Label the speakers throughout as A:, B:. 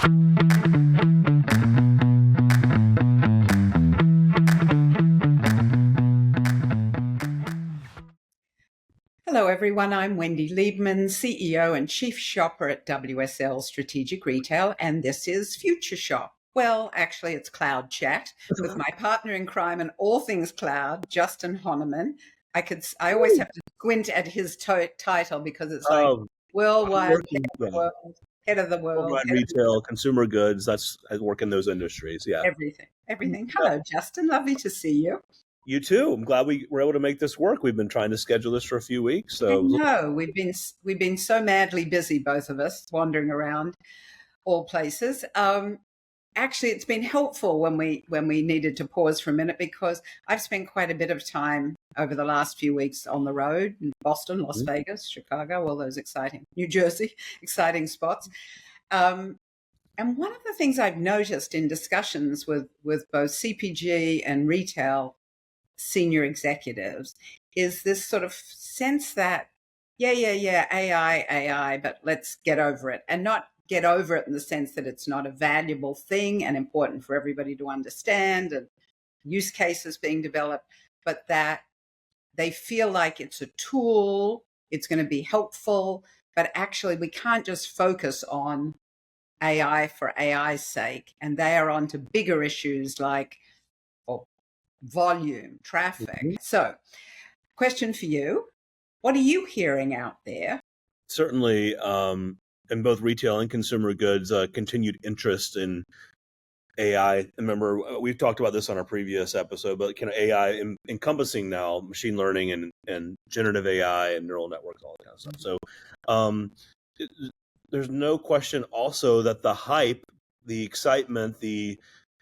A: Hello, everyone. I'm Wendy Liebman, CEO and Chief Shopper at WSL Strategic Retail, and this is Future Shop. Well, actually, it's Cloud Chat with my partner in crime and all things cloud, Justin Honaman. I always have to squint at his title because it's like worldwide, head of the world.
B: Worldwide retail, consumer goods, I work in those industries, yeah.
A: Everything. Hello, Justin. Lovely to see you.
B: You too. I'm glad we were able to make this work. We've been trying to schedule this for a few weeks. So
A: no, we've been so madly busy, both of us, wandering around all places. Actually, it's been helpful when we needed to pause for a minute, because I've spent quite a bit of time over the last few weeks on the road in Boston, Las Vegas, Chicago, all those exciting, New Jersey, exciting spots. And one of the things I've noticed in discussions with both CPG and retail senior executives is this sort of sense that, AI, but let's get over it, and not get over it in the sense that it's not a valuable thing and important for everybody to understand and use cases being developed, but that they feel like it's a tool, it's going to be helpful, but actually we can't just focus on AI for AI's sake, and they are onto bigger issues like volume, traffic. So, question for you, what are you hearing out there?
B: Certainly, in both retail and consumer goods, continued interest in AI. Remember, we've talked about this on our previous episode, but AI encompassing now machine learning and generative AI and neural networks, all that kind of stuff. So there's no question also that the hype, the excitement,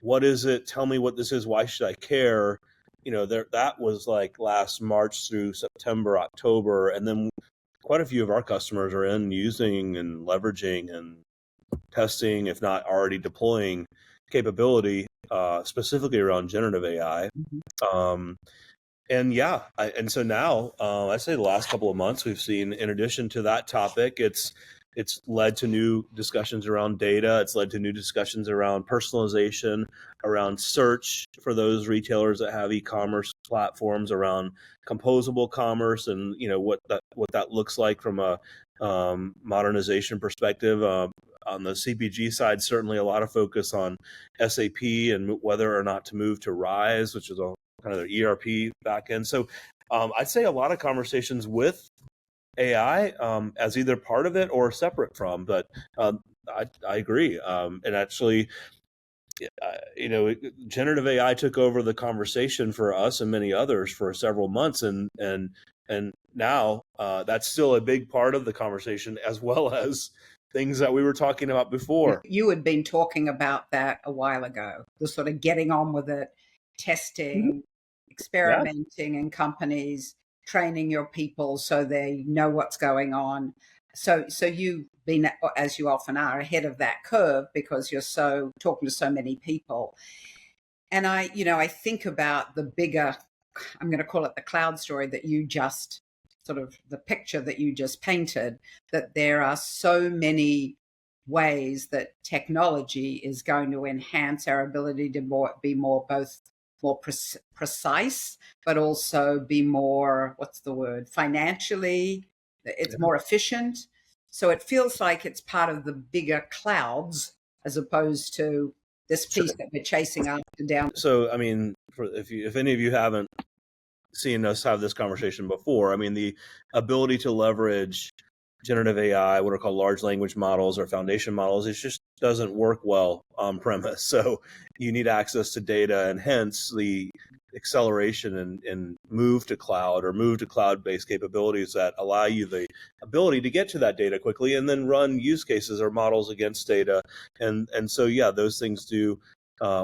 B: what is it? Tell me what this is. Why should I care? That was like last March through September, October. And then quite a few of our customers are using and leveraging and testing, if not already deploying capability, specifically around generative AI. And so now, I'd say the last couple of months, we've seen, in addition to that topic, it's led to new discussions around data. It's led to new discussions around personalization, around search for those retailers that have e-commerce platforms, around composable commerce, and what that looks like from a modernization perspective. On the CPG side, certainly a lot of focus on SAP and whether or not to move to RISE, which is kind of their ERP backend. So I'd say a lot of conversations with AI as either part of it or separate from, but I agree. And actually, generative AI took over the conversation for us and many others for several months, and now that's still a big part of the conversation, as well as things that we were talking about before.
A: You had been talking about that a while ago, the sort of getting on with it, testing, experimenting in companies, training your people so they know what's going on. So you've been, as you often are, ahead of that curve because you're so talking to so many people. And I think about the bigger, I'm going to call it the cloud story that you just sort of, the picture that you just painted, that there are so many ways that technology is going to enhance our ability to be more precise, but also be more, financially, it's more efficient. So it feels like it's part of the bigger clouds as opposed to this piece that we're chasing up and down.
B: So, I mean, if any of you haven't seen us have this conversation before, I mean, the ability to leverage generative AI, what are called large language models or foundation models, it just doesn't work well on premise. So you need access to data, and hence the acceleration and move to cloud or move to cloud-based capabilities that allow you the ability to get to that data quickly and then run use cases or models against data. And so, yeah, those things do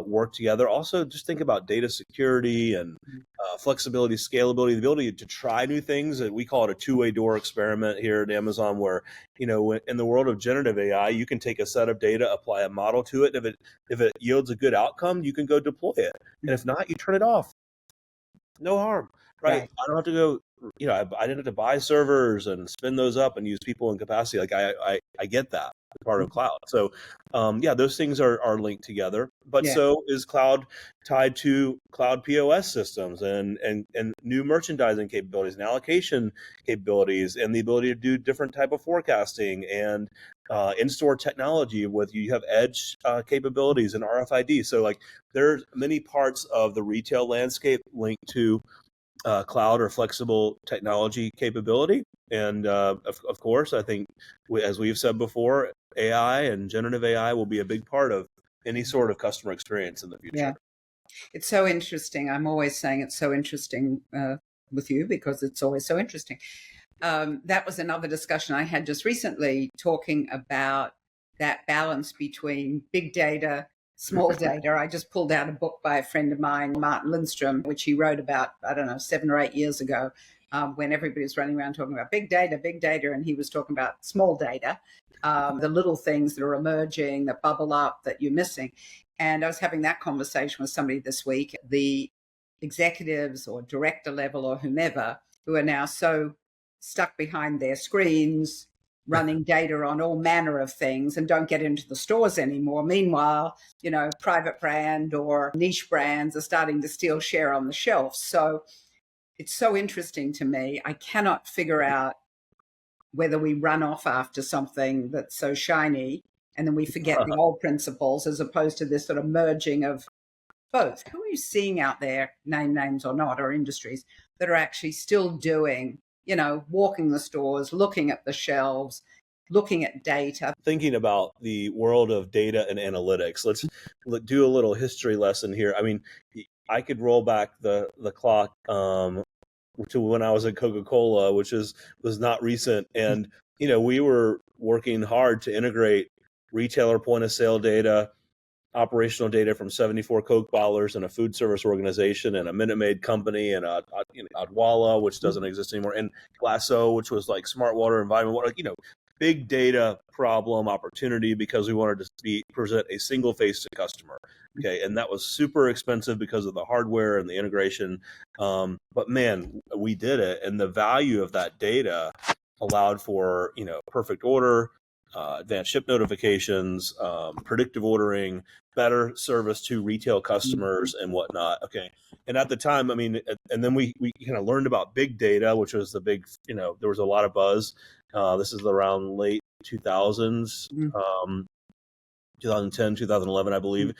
B: work together. Also, just think about data security and flexibility, scalability, the ability to try new things. We call it a two-way door experiment here at Amazon, where, in the world of generative AI, you can take a set of data, apply a model to it. If it yields a good outcome, you can go deploy it. And if not, you turn it off. No harm. right?
A: Right.
B: I don't have to go, I didn't have to buy servers and spin those up and use people in capacity. Like I get that part of cloud. So yeah, those things are linked together. But
A: Yeah.
B: so is cloud tied to cloud POS systems and new merchandising capabilities and allocation capabilities and the ability to do different type of forecasting and in-store technology with you have edge capabilities and RFID. So like there's many parts of the retail landscape linked to cloud or flexible technology capability. And of course, I think, as we've said before, AI and generative AI will be a big part of any sort of customer experience in the future.
A: Yeah. It's so interesting. I'm always saying it's so interesting with you because it's always so interesting. That was another discussion I had just recently talking about that balance between big data, small data. I just pulled out a book by a friend of mine, Martin Lindstrom, which he wrote about, I don't know, 7 or 8 years ago, when everybody was running around talking about big data, and he was talking about small data, the little things that are emerging, that bubble up, that you're missing. And I was having that conversation with somebody this week, the executives or director level or whomever, who are now so stuck behind their screens, running data on all manner of things and don't get into the stores anymore. Meanwhile, private brand or niche brands are starting to steal share on the shelf. So it's so interesting to me. I cannot figure out whether we run off after something that's so shiny and then we forget the old principles as opposed to this sort of merging of both. Who are you seeing out there, name names or not, or industries that are actually still doing, walking the stores, looking at the shelves, looking at data?
B: Thinking about the world of data and analytics, let's do a little history lesson here. I mean, I could roll back the clock to when I was at Coca-Cola, which was not recent. And, we were working hard to integrate retailer point of sale data, operational data from 74 Coke bottlers and a food service organization and a Minute Maid company and Adwala, which doesn't exist anymore, and Glasso, which was like smart water, environment water, big data problem opportunity because we wanted to present a single face to customer. Okay. And that was super expensive because of the hardware and the integration. But man, we did it. And the value of that data allowed for, perfect order, advanced ship notifications, predictive ordering, better service to retail customers and whatnot. Okay. And at the time, I mean, and then we kind of learned about big data, which was the big, there was a lot of buzz. This is around late 2000s, 2010, 2011, I believe.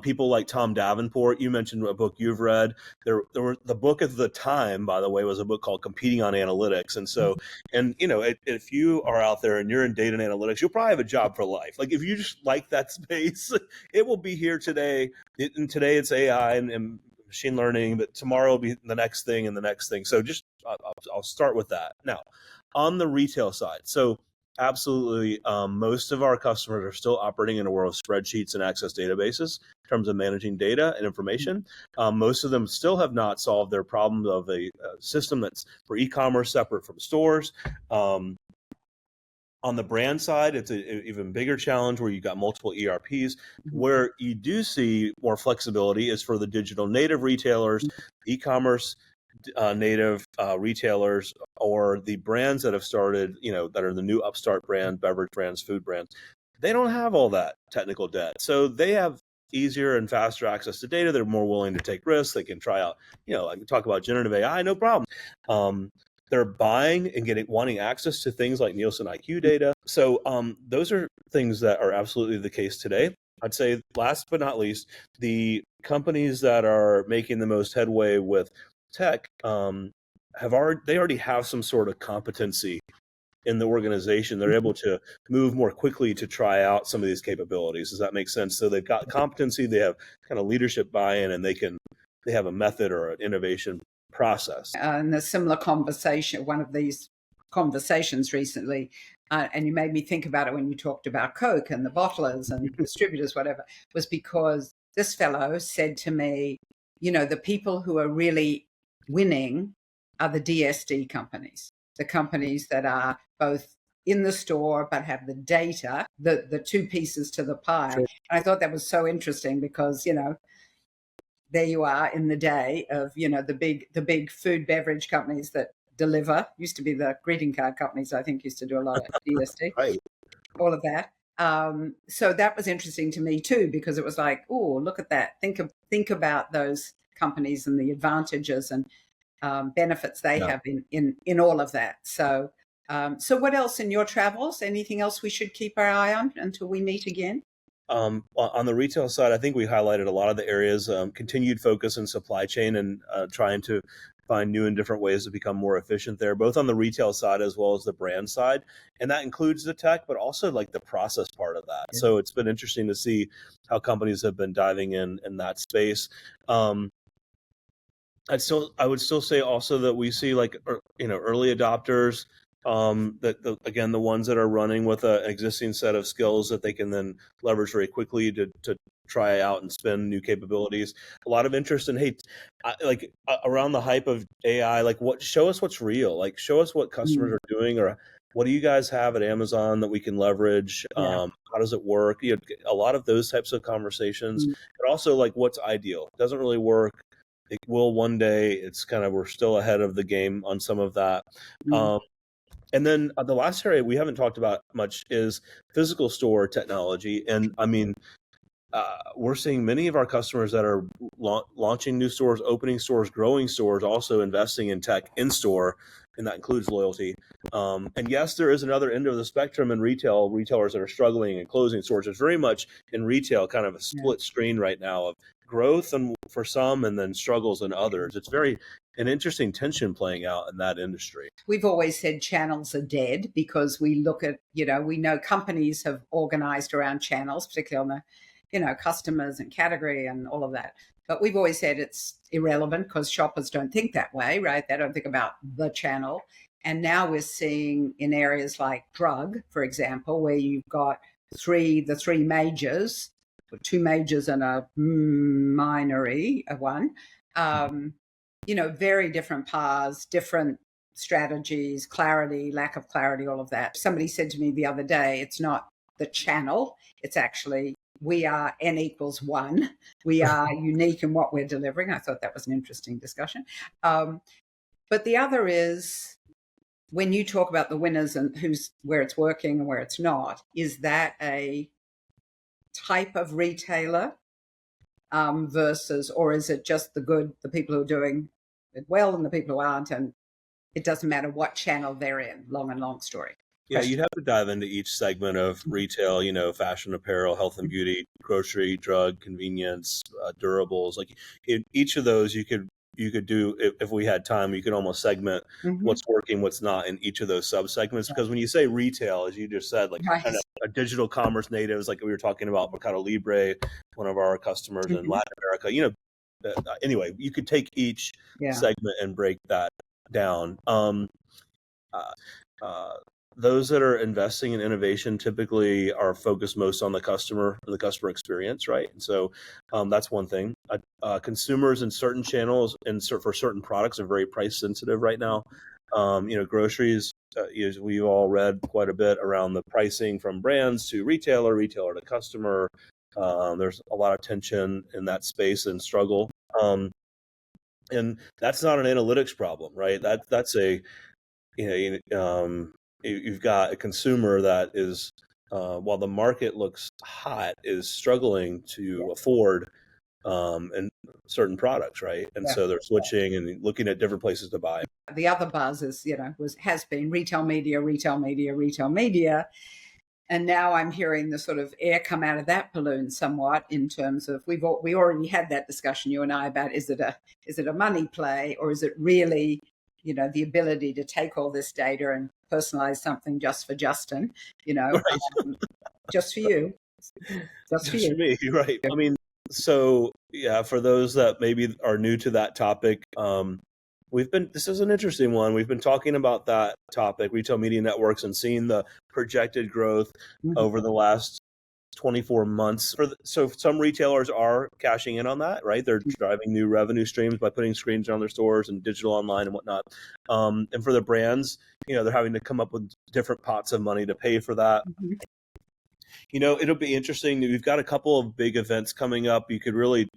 B: People like Tom Davenport, you mentioned a book you've read. There were the book at the time, by the way, was a book called Competing on Analytics. And so, and if you are out there and you're in data and analytics, you'll probably have a job for life. Like if you just like that space, it will be here today. And today it's AI and machine learning, but tomorrow will be the next thing and the next thing. So just I'll start with that. Now, on the retail side, so absolutely, most of our customers are still operating in a world of spreadsheets and access databases in terms of managing data and information. Most of them still have not solved their problem of a system that's for e-commerce separate from stores. On the brand side, it's an even bigger challenge where you've got multiple ERPs. Where you do see more flexibility is for the digital native retailers, e-commerce native retailers, or the brands that have started, that are the new upstart brand, beverage brands, food brands. They don't have all that technical debt. So they have easier and faster access to data. They're more willing to take risks. They can try out, I can talk about generative AI, no problem. They're buying and wanting access to things like Nielsen IQ data. So those are things that are absolutely the case today. I'd say last but not least, the companies that are making the most headway with tech they already have some sort of competency in the organization. They're able to move more quickly to try out some of these capabilities. Does that make sense? So they've got competency, they have kind of leadership buy-in, and they have a method or an innovation process.
A: And a similar conversation, one of these conversations recently, and you made me think about it when you talked about Coke and the bottlers and distributors, whatever, was because this fellow said to me, the people who are really winning are the DSD companies, the companies that are both in the store but have the data, the two pieces to the pie. Sure. And I thought that was so interesting because, there you are in the day of, the big food beverage companies that deliver. Used to be the greeting card companies, I think, used to do a lot of DSD,
B: Right.
A: all of that. So that was interesting to me too, because it was like, oh, look at that. Think about those companies and the advantages and benefits they have in all of that. So what else in your travels? Anything else we should keep our eye on until we meet again?
B: On the retail side, I think we highlighted a lot of the areas, continued focus in supply chain and trying to find new and different ways to become more efficient there, both on the retail side as well as the brand side. And that includes the tech, but also like the process part of that. Yeah. So it's been interesting to see how companies have been diving in that space. I would still say also that we see like, early adopters, again, the ones that are running with an existing set of skills that they can then leverage very quickly to try out and spin new capabilities. A lot of interest in, hey, around the hype of AI, like show us what's real, like show us what customers are doing, or what do you guys have at Amazon that we can leverage? How does it work? A lot of those types of conversations, but also like what's ideal. It doesn't really work. It will one day. It's kind of, we're still ahead of the game on some of that. And then the last area we haven't talked about much is physical store technology. And I mean, we're seeing many of our customers that are launching new stores, opening stores, growing stores, also investing in tech in store, and that includes loyalty. And yes, there is another end of the spectrum in retail, retailers that are struggling and closing stores. It's very much in retail kind of a split screen right now of growth and for some, and then struggles in others. It's an interesting tension playing out in that industry.
A: We've always said channels are dead because we look at, we know companies have organized around channels, particularly on the, customers and category and all of that. But we've always said it's irrelevant because shoppers don't think that way, right? They don't think about the channel. And now we're seeing in areas like drug, for example, where you've got the three majors, 2 majors and a minority, one, very different paths, different strategies, clarity, lack of clarity, all of that. Somebody said to me the other day, it's not the channel, it's actually we are N equals 1. We are unique in what we're delivering. I thought that was an interesting discussion. But the other is, when you talk about the winners and where it's working and where it's not, is that a type of retailer versus, or is it just the people who are doing it well and the people who aren't, and it doesn't matter what channel they're in? Long story.
B: Yeah, you'd have to dive into each segment of retail, fashion, apparel, health and beauty, grocery, drug, convenience, durables. Like in each of those, you could do, if we had time, you could almost segment what's working, what's not in each of those subsegments. Because when you say retail, as you just said, like kind of a digital commerce natives, like we were talking about Mercado Libre, one of our customers in Latin America, anyway, you could take each segment and break that down. Those that are investing in innovation typically are focused most on the customer experience, right? And so that's one thing. Consumers in certain channels and for certain products are very price sensitive right now. Groceries, we've all read quite a bit around the pricing from brands to retailer to customer. There's a lot of tension in that space and struggle. And that's not an analytics problem, right? That's a, you've got a consumer that is, while the market looks hot, is struggling to afford and certain products, right? And so they're switching and looking at different places to buy.
A: The other buzz is, has been retail media. And now I'm hearing the sort of air come out of that balloon somewhat, in terms of we already had that discussion, you and I, about is it a money play, or is it really, the ability to take all this data and personalize something just for Justin, right. Just for you, just for
B: me, right? I mean, so yeah, for those that maybe are new to that topic, this is an interesting one. We've been talking about that topic, retail media networks, and seeing the projected growth over the last 24 months. So some retailers are cashing in on that, right? They're driving new revenue streams by putting screens on their stores and digital online and whatnot. And for the brands, they're having to come up with different pots of money to pay for that. It'll be interesting. We've got a couple of big events coming up. You could really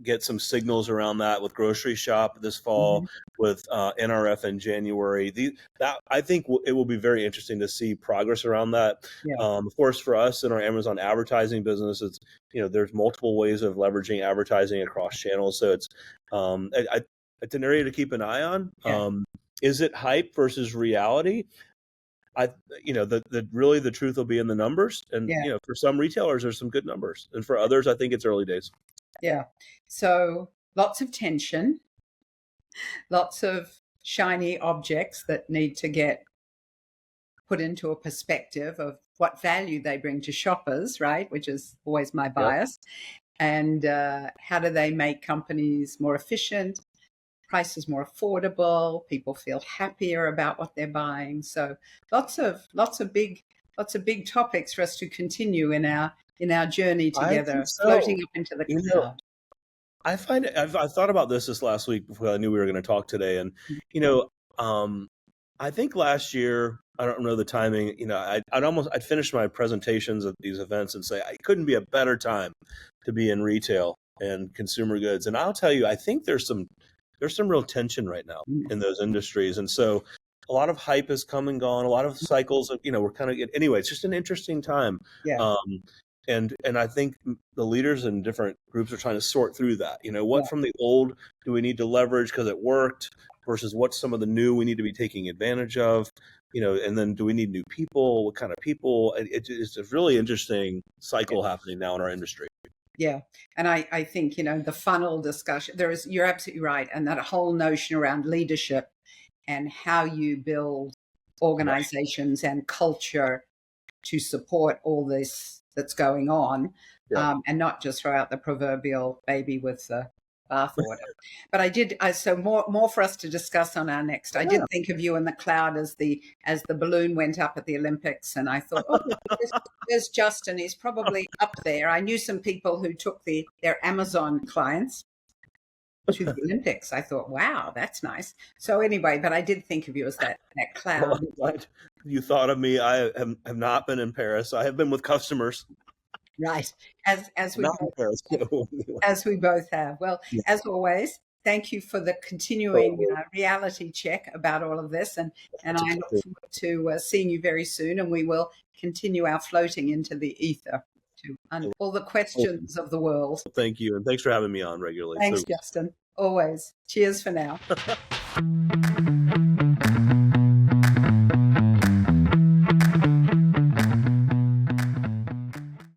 B: get some signals around that with Grocery Shop this fall, with NRF in January. I think it will be very interesting to see progress around that.
A: Yeah.
B: Of course, for us in our Amazon advertising business, it's, there's multiple ways of leveraging advertising across channels. So it's it's an area to keep an eye on.
A: Yeah.
B: Is it hype versus reality? Really the truth will be in the numbers, and for some retailers there's some good numbers, and for others I think it's early days.
A: Yeah. So lots of tension, lots of shiny objects that need to get put into a perspective of what value they bring to shoppers, right? Which is always my bias. Yep. And how do they make companies more efficient, prices more affordable, people feel happier about what they're buying. So lots of big topics for us to continue in our journey together, floating up into the cloud.
B: I find I've thought about this last week before I knew we were going to talk today, and I think last year, I don't know the timing, I'd finish my presentations at these events and say it couldn't be a better time to be in retail and consumer goods. And I'll tell you, I think there's some real tension right now in those industries. And so a lot of hype has come and gone, a lot of cycles of, we're kind of, anyway, it's just an interesting time.
A: Yeah.
B: And I think the leaders in different groups are trying to sort through that. What from the old do we need to leverage because it worked versus what's some of the new we need to be taking advantage of, and then do we need new people? What kind of people? It's a really interesting cycle happening now in our industry.
A: Yeah. And I think, the funnel discussion, you're absolutely right. And that whole notion around leadership and how you build organizations and culture to support all this that's going on, and not just throw out the proverbial baby with the bathwater. But so more for us to discuss on our next. I did think of you in the cloud as the balloon went up at the Olympics, and I thought, there's Justin. He's probably up there. I knew some people who took their Amazon clients to the Olympics. I thought, wow, that's nice. So anyway, but I did think of you as that cloud.
B: Well, you thought of me. I have not been in Paris. I have been with customers.
A: Right. As we both have. Well, as always, thank you for the continuing reality check about all of this. And I look forward to seeing you very soon. And we will continue our floating into the ether to all the questions of the world.
B: Thank you. And thanks for having me on regularly.
A: Thanks, Justin. Always. Cheers for now.